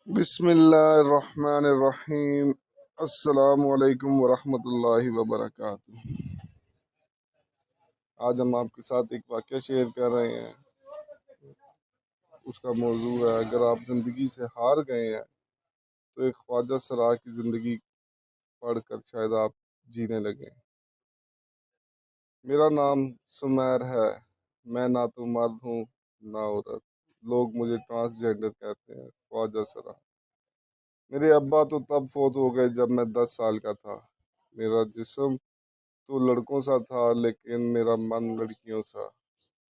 بسم اللہ الرحمن الرحیم۔ السلام علیکم ورحمۃ اللہ وبرکاتہ۔ آج ہم آپ کے ساتھ ایک واقعہ شیئر کر رہے ہیں۔ اس کا موضوع ہے، اگر آپ زندگی سے ہار گئے ہیں تو ایک خواجہ سرا کی زندگی پڑھ کر شاید آپ جینے لگیں۔ میرا نام سمیر ہے، میں نہ تو مرد ہوں نہ عورت، لوگ مجھے ٹرانسجینڈر کہتے ہیں۔ خواجہ سرا۔ میرے ابا تو تب فوت ہو گئے جب میں 10 سال کا تھا۔ میرا جسم تو لڑکوں سا تھا لیکن میرا من لڑکیوں سا۔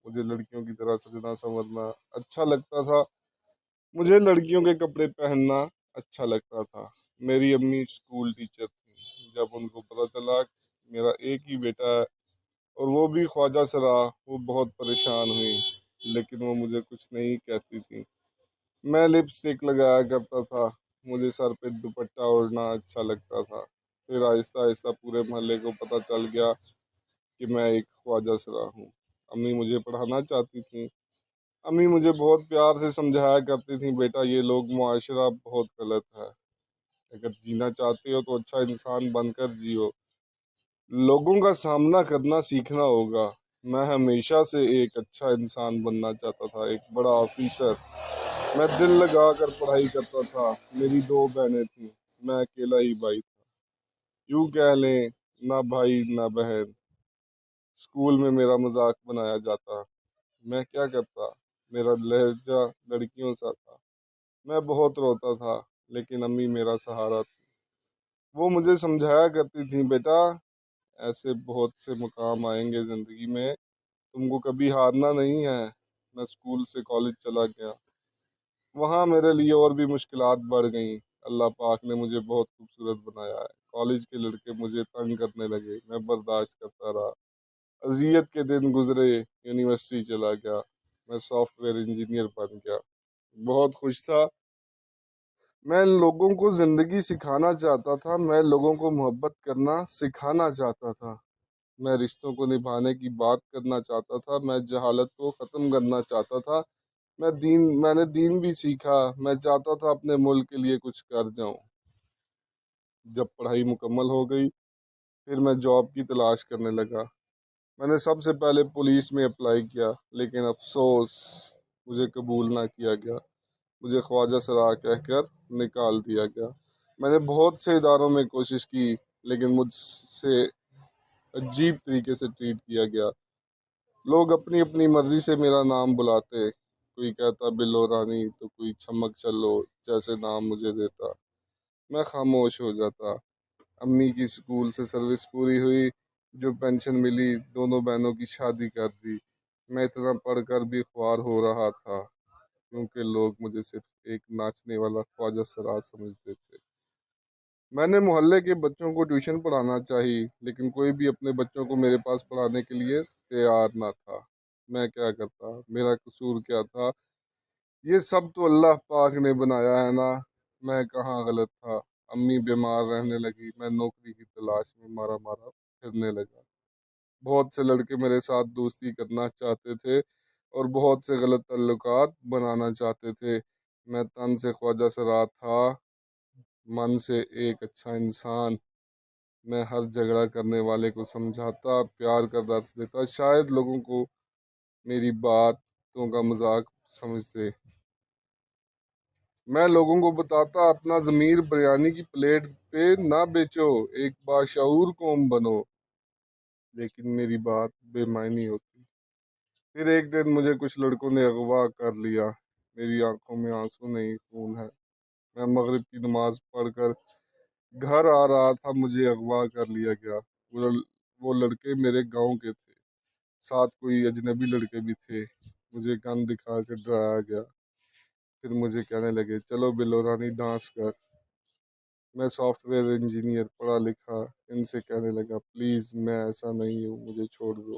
مجھے لڑکیوں کی طرح سجنا سنورنا اچھا لگتا تھا، مجھے لڑکیوں کے کپڑے پہننا اچھا لگتا تھا۔ میری امی اسکول ٹیچر تھیں۔ جب ان کو پتہ چلا کہ میرا ایک ہی بیٹا ہے اور وہ بھی خواجہ سرا، وہ بہت پریشان ہوئی، لیکن وہ مجھے کچھ نہیں کہتی تھی۔ میں لپ اسٹک لگایا کرتا تھا، مجھے سر پہ دوپٹہ اوڑھنا اچھا لگتا تھا۔ پھر آہستہ آہستہ پورے محلے کو پتہ چل گیا کہ میں ایک خواجہ سرا ہوں۔ امی مجھے پڑھانا چاہتی تھیں۔ امی مجھے بہت پیار سے سمجھایا کرتی تھیں، بیٹا یہ لوگ معاشرہ بہت غلط ہے، اگر جینا چاہتے ہو تو اچھا انسان بن کر جیو، لوگوں کا سامنا کرنا سیکھنا ہوگا۔ میں ہمیشہ سے ایک اچھا انسان بننا چاہتا تھا، ایک بڑا آفیسر۔ میں دل لگا کر پڑھائی کرتا تھا۔ میری 2 بہنیں تھیں، میں اکیلا ہی بھائی تھا، یوں کہہ لیں نہ بھائی نہ بہن۔ اسکول میں میرا مذاق بنایا جاتا، میں کیا کرتا، میرا لہجہ لڑکیوں سا تھا۔ میں بہت روتا تھا لیکن امی میرا سہارا تھی۔ وہ مجھے سمجھایا کرتی تھیں، بیٹا ایسے بہت سے مقام آئیں گے زندگی میں، تم کو کبھی ہارنا نہیں ہے۔ میں اسکول سے کالج چلا گیا، وہاں میرے لیے اور بھی مشکلات بڑھ گئیں۔ اللہ پاک نے مجھے بہت خوبصورت بنایا ہے، کالج کے لڑکے مجھے تنگ کرنے لگے، میں برداشت کرتا رہا۔ اذیت کے دن گزرے، یونیورسٹی چلا گیا، میں سافٹ ویئر انجینئر بن گیا، بہت خوش تھا۔ میں لوگوں کو زندگی سکھانا چاہتا تھا، میں لوگوں کو محبت کرنا سکھانا چاہتا تھا، میں رشتوں کو نبھانے کی بات کرنا چاہتا تھا، میں جہالت کو ختم کرنا چاہتا تھا، میں نے دین بھی سیکھا، میں چاہتا تھا اپنے ملک کے لیے کچھ کر جاؤں۔ جب پڑھائی مکمل ہو گئی پھر میں جاب کی تلاش کرنے لگا۔ میں نے سب سے پہلے پولیس میں اپلائی کیا لیکن افسوس مجھے قبول نہ کیا گیا، مجھے خواجہ سرا کہہ کر نکال دیا گیا۔ میں نے بہت سے اداروں میں کوشش کی لیکن مجھ سے عجیب طریقے سے ٹریٹ کیا گیا۔ لوگ اپنی اپنی مرضی سے میرا نام بلاتے، کوئی کہتا بلو رانی تو کوئی چھمک چلو جیسے نام مجھے دیتا۔ میں خاموش ہو جاتا۔ امی کی سکول سے سروس پوری ہوئی، جو پینشن ملی، دونوں بہنوں کی شادی کر دی۔ میں اتنا پڑھ کر بھی خوار ہو رہا تھا کیونکہ لوگ مجھے صرف ایک ناچنے والا خواجہ سرا سمجھتے تھے۔ میں نے محلے کے بچوں کو ٹیوشن پڑھانا چاہی لیکن کوئی بھی اپنے بچوں کو میرے پاس پڑھانے کے لیے تیار نہ تھا۔ میں کیا کرتا، میرا قصور کیا تھا؟ یہ سب تو اللہ پاک نے بنایا ہے نا، میں کہاں غلط تھا؟ امی بیمار رہنے لگی، میں نوکری کی تلاش میں مارا مارا پھرنے لگا۔ بہت سے لڑکے میرے ساتھ دوستی کرنا چاہتے تھے اور بہت سے غلط تعلقات بنانا چاہتے تھے۔ میں تن سے خواجہ سرا تھا، من سے ایک اچھا انسان۔ میں ہر جھگڑا کرنے والے کو سمجھاتا، پیار کا درس دیتا، شاید لوگوں کو میری باتوں کا مذاق سمجھتے۔ میں لوگوں کو بتاتا اپنا ضمیر بریانی کی پلیٹ پہ نہ بیچو، ایک باشعور قوم بنو، لیکن میری بات بے معنی ہوتی۔ پھر ایک دن مجھے کچھ لڑکوں نے اغوا کر لیا، میری آنکھوں میں آنسو نہیں خون ہے۔ میں مغرب کی نماز پڑھ کر گھر آ رہا تھا، مجھے اغوا کر لیا گیا۔ وہ لڑکے میرے گاؤں کے تھے، ساتھ کوئی اجنبی لڑکے بھی تھے۔ مجھے گن دکھا کے ڈرایا گیا، پھر مجھے کہنے لگے چلو بلو رانی ڈانس کر۔ میں سافٹ ویئر انجینئر پڑھا لکھا ان سے کہنے لگا پلیز میں ایسا نہیں ہوں، مجھے چھوڑ دو۔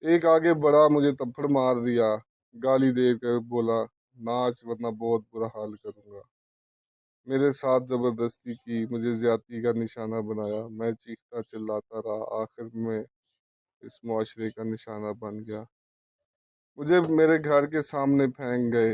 ایک آگے بڑھا، مجھے تھپڑ مار دیا، گالی دے کر بولا ناچ ورنہ بہت برا حال کروں گا۔ میرے ساتھ زبردستی کی، مجھے زیادتی کا نشانہ بنایا، میں چیختا چلاتا رہا، آخر میں اس معاشرے کا نشانہ بن گیا۔ مجھے میرے گھر کے سامنے پھینک گئے،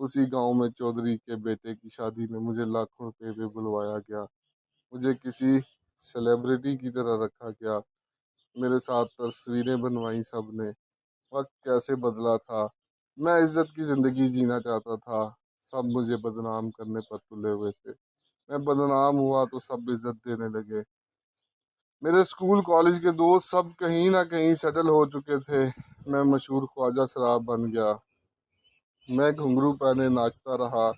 اسی گاؤں میں چودھری کے بیٹے کی شادی میں مجھے لاکھوں روپے پہ بلوایا گیا، مجھے کسی سیلیبریٹی کی طرح رکھا گیا، میرے ساتھ تصویریں بنوائیں سب نے۔ وقت کیسے بدلا تھا، میں عزت کی زندگی جینا چاہتا تھا، سب مجھے بدنام کرنے پر تلے ہوئے تھے، میں بدنام ہوا تو سب عزت دینے لگے۔ میرے اسکول کالج کے دوست سب کہیں نہ کہیں سیٹل ہو چکے تھے، میں مشہور خواجہ سرا بن گیا، میں گھنگرو پہنے ناچتا رہا،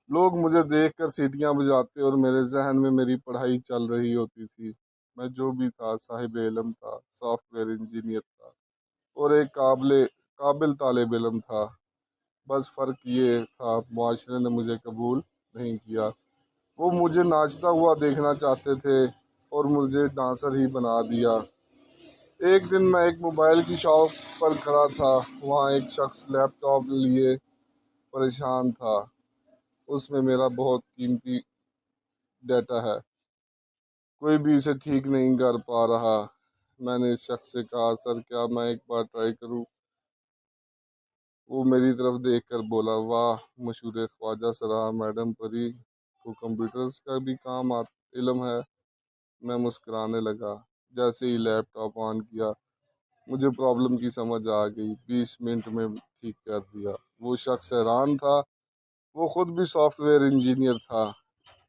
لوگ مجھے دیکھ کر سیٹیاں بجاتے اور میرے ذہن میں میری پڑھائی چل رہی ہوتی تھی۔ میں جو بھی تھا صاحب علم تھا، سافٹ ویئر انجینئر تھا اور ایک قابل طالب علم تھا، بس فرق یہ تھا معاشرے نے مجھے قبول نہیں کیا۔ وہ مجھے ناچتا ہوا دیکھنا چاہتے تھے اور مجھے ڈانسر ہی بنا دیا۔ ایک دن میں ایک موبائل کی شاپ پر کھڑا تھا، وہاں ایک شخص لیپ ٹاپ لیے پریشان تھا، اس میں میرا بہت قیمتی ڈیٹا ہے، کوئی بھی اسے ٹھیک نہیں کر پا رہا۔ میں نے اس شخص سے کہا، سر کیا میں ایک بار ٹرائی کروں؟ وہ میری طرف دیکھ کر بولا، واہ، مشہور خواجہ سرا میڈم پری کو کمپیوٹرز کا بھی علم ہے۔ میں مسکرانے لگا، جیسے ہی لیپ ٹاپ آن کیا مجھے پرابلم کی سمجھ آ گئی، 20 منٹ میں ٹھیک کر دیا۔ وہ شخص حیران تھا، وہ خود بھی سافٹ ویئر انجینئر تھا،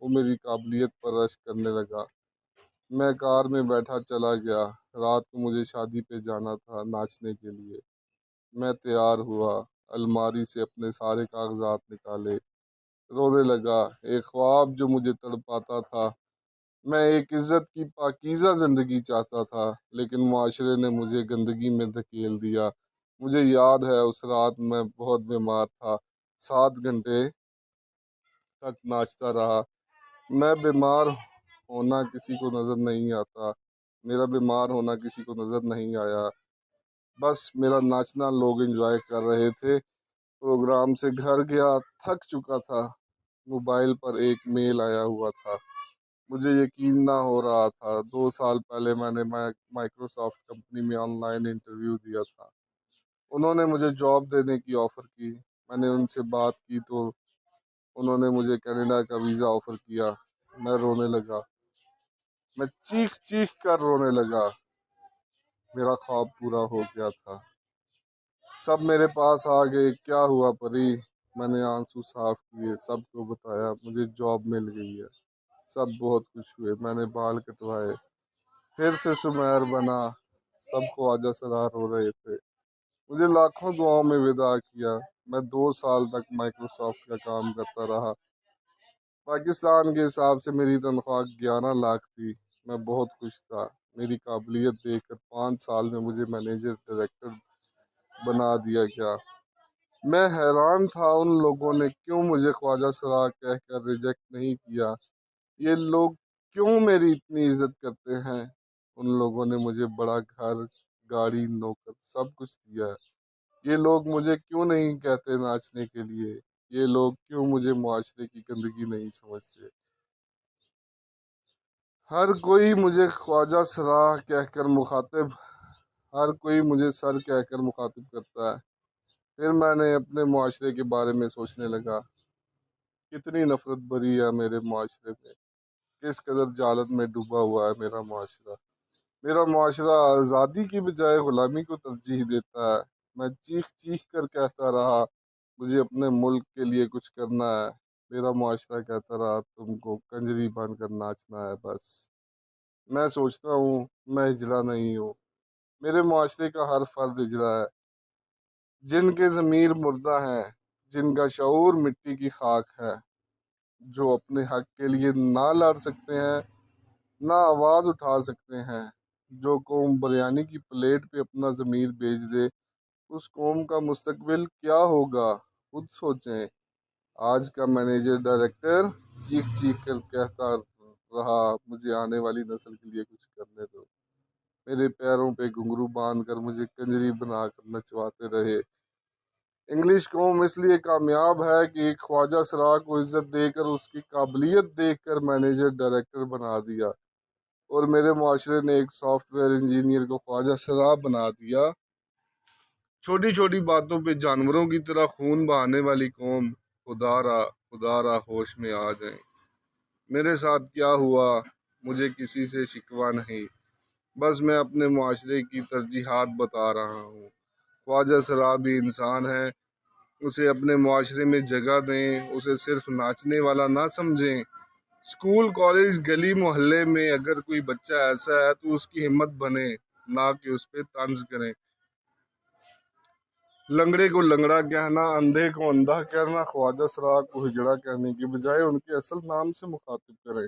وہ میری قابلیت پر رشک کرنے لگا۔ میں کار میں بیٹھا چلا گیا، رات کو مجھے شادی پہ جانا تھا ناچنے کے لیے۔ میں تیار ہوا، الماری سے اپنے سارے کاغذات نکالے، رونے لگا، ایک خواب جو مجھے تڑپاتا تھا۔ میں ایک عزت کی پاکیزہ زندگی چاہتا تھا، لیکن معاشرے نے مجھے گندگی میں دھکیل دیا۔ مجھے یاد ہے اس رات میں بہت بیمار تھا، 7 گھنٹے تک ناچتا رہا۔ میں بیمار ہونا کسی کو نظر نہیں آتا، میرا بیمار ہونا کسی کو نظر نہیں آیا، بس میرا ناچنا لوگ انجوائے کر رہے تھے۔ پروگرام سے گھر گیا، تھک چکا تھا، موبائل پر ایک میل آیا ہوا تھا، مجھے یقین نہ ہو رہا تھا۔ 2 سال پہلے میں نے مائکروسافٹ کمپنی میں آن لائن انٹرویو دیا تھا، انہوں نے مجھے جاب دینے کی آفر کی۔ میں نے ان سے بات کی تو انہوں نے مجھے کینیڈا کا ویزا آفر کیا۔ میں رونے لگا، میں چیخ چیخ کر رونے لگا، میرا خواب پورا ہو گیا تھا۔ سب میرے پاس آ گئے، کیا ہوا پری؟ میں نے آنسو صاف کیے، سب کو بتایا مجھے جاب مل گئی ہے، سب بہت خوش ہوئے۔ میں نے بال کٹوائے، پھر سے سمیر بنا، سب خواجہ سرا رو رہے تھے، مجھے لاکھوں دعاؤں میں وداع کیا۔ میں 2 سال تک مائکروسافٹ کا کام کرتا رہا، پاکستان کے حساب سے میری تنخواہ 11 لاکھ تھی، میں بہت خوش تھا۔ میری قابلیت دیکھ کر 5 سال میں مجھے مینیجر ڈائریکٹر بنا دیا گیا۔ میں حیران تھا ان لوگوں نے کیوں مجھے خواجہ سرا کہہ کر ریجیکٹ نہیں کیا، یہ لوگ کیوں میری اتنی عزت کرتے ہیں۔ ان لوگوں نے مجھے بڑا گھر، گاڑی، نوکر، سب کچھ دیا ہے، یہ لوگ مجھے کیوں نہیں کہتے ناچنے کے لیے، یہ لوگ کیوں مجھے معاشرے کی گندگی نہیں سمجھتے۔ ہر کوئی مجھے خواجہ سرا کہہ کر ہر کوئی مجھے سر کہہ کر مخاطب کرتا ہے۔ پھر میں نے اپنے معاشرے کے بارے میں سوچنے لگا، کتنی نفرت بھری ہے میرے معاشرے میں، کس قدر جہالت میں ڈوبا ہوا ہے میرا معاشرہ۔ میرا معاشرہ آزادی کی بجائے غلامی کو ترجیح دیتا ہے۔ میں چیخ چیخ کر کہتا رہا، مجھے اپنے ملک کے لیے کچھ کرنا ہے، میرا معاشرہ کہتا رہا، تم کو کنجری بن کر ناچنا ہے بس۔ میں سوچتا ہوں میں ہجڑا نہیں ہوں، میرے معاشرے کا ہر فرد ہجڑا ہے، جن کے ضمیر مردہ ہیں، جن کا شعور مٹی کی خاک ہے، جو اپنے حق کے لیے نہ لڑ سکتے ہیں، نہ آواز اٹھا سکتے ہیں۔ جو قوم بریانی کی پلیٹ پہ اپنا ضمیر بیچ دے، اس قوم کا مستقبل کیا ہوگا، خود سوچیں۔ آج کا مینیجر ڈائریکٹر چیخ چیخ کر کہتا رہا، مجھے آنے والی نسل کے لیے کچھ کرنے دو، میرے پیروں پہ گھنگرو باندھ کر مجھے کنجری بنا کر نچواتے رہے۔ انگلش قوم اس لیے کامیاب ہے کہ ایک خواجہ سرا کو عزت دے کر، اس کی قابلیت دیکھ کر مینیجر ڈائریکٹر بنا دیا، اور میرے معاشرے نے ایک سافٹ ویئر انجینئر کو خواجہ سرا بنا دیا۔ چھوٹی چھوٹی باتوں پہ جانوروں کی طرح خون بہانے والی قوم، خدا را ہوش میں آ جائیں۔ میرے ساتھ کیا ہوا مجھے کسی سے شکوہ نہیں، بس میں اپنے معاشرے کی ترجیحات بتا رہا ہوں۔ خواجہ سرا بھی انسان ہے، اسے اپنے معاشرے میں جگہ دیں، اسے صرف ناچنے والا نہ سمجھیں۔ اسکول، کالج، گلی محلے میں اگر کوئی بچہ ایسا ہے تو اس کی ہمت بنے، نہ کہ اس پہ طنز کریں۔ لنگڑے کو لنگڑا کہنا، اندھے کو اندھا کہنا، خواجہ سرا کو ہجڑا کہنے کی بجائے ان کے اصل نام سے مخاطب کریں۔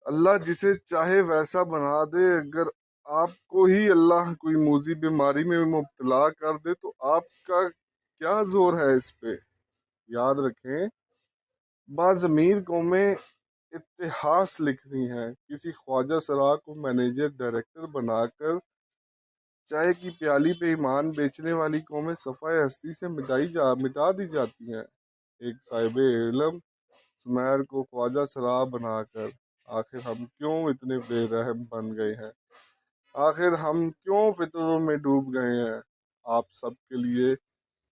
اللہ جسے چاہے ویسا بنا دے، اگر آپ کو ہی اللہ کوئی موذی بیماری میں مبتلا کر دے تو آپ کا کیا زور ہے اس پہ؟ یاد رکھیں، بعض امیر قومیں اتہاس لکھتی ہیں، کسی خواجہ سرا کو مینیجر ڈائریکٹر بنا کر چائے کی پیالی پہ ایمان بیچنے والی قومیں صفحہ ہستی سے مٹا دی جاتی ہیں۔ ایک صاحب علم سمیر کو خواجہ سرا بنا کر آخر ہم کیوں اتنے بے رحم بن گئے ہیں؟ آخر ہم کیوں فطروں میں ڈوب گئے ہیں؟ آپ سب کے لیے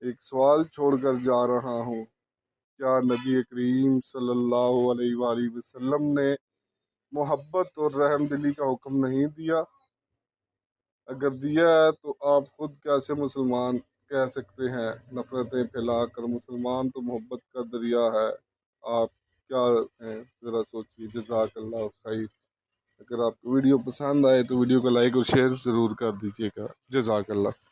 ایک سوال چھوڑ کر جا رہا ہوں، کیا نبی کریم صلی اللہ علیہ وآلہ وسلم نے محبت اور رحم دلی کا حکم نہیں دیا؟ اگر دیا ہے تو آپ خود کیسے مسلمان کہہ سکتے ہیں؟ نفرتیں پھیلا کر مسلمان تو محبت کا دریا ہے، آپ کیا ہیں ذرا سوچیے۔ جزاک اللہ خیر۔ اگر آپ کو ویڈیو پسند آئے تو ویڈیو کو لائک اور شیئر ضرور کر دیجیے گا۔ جزاک اللہ۔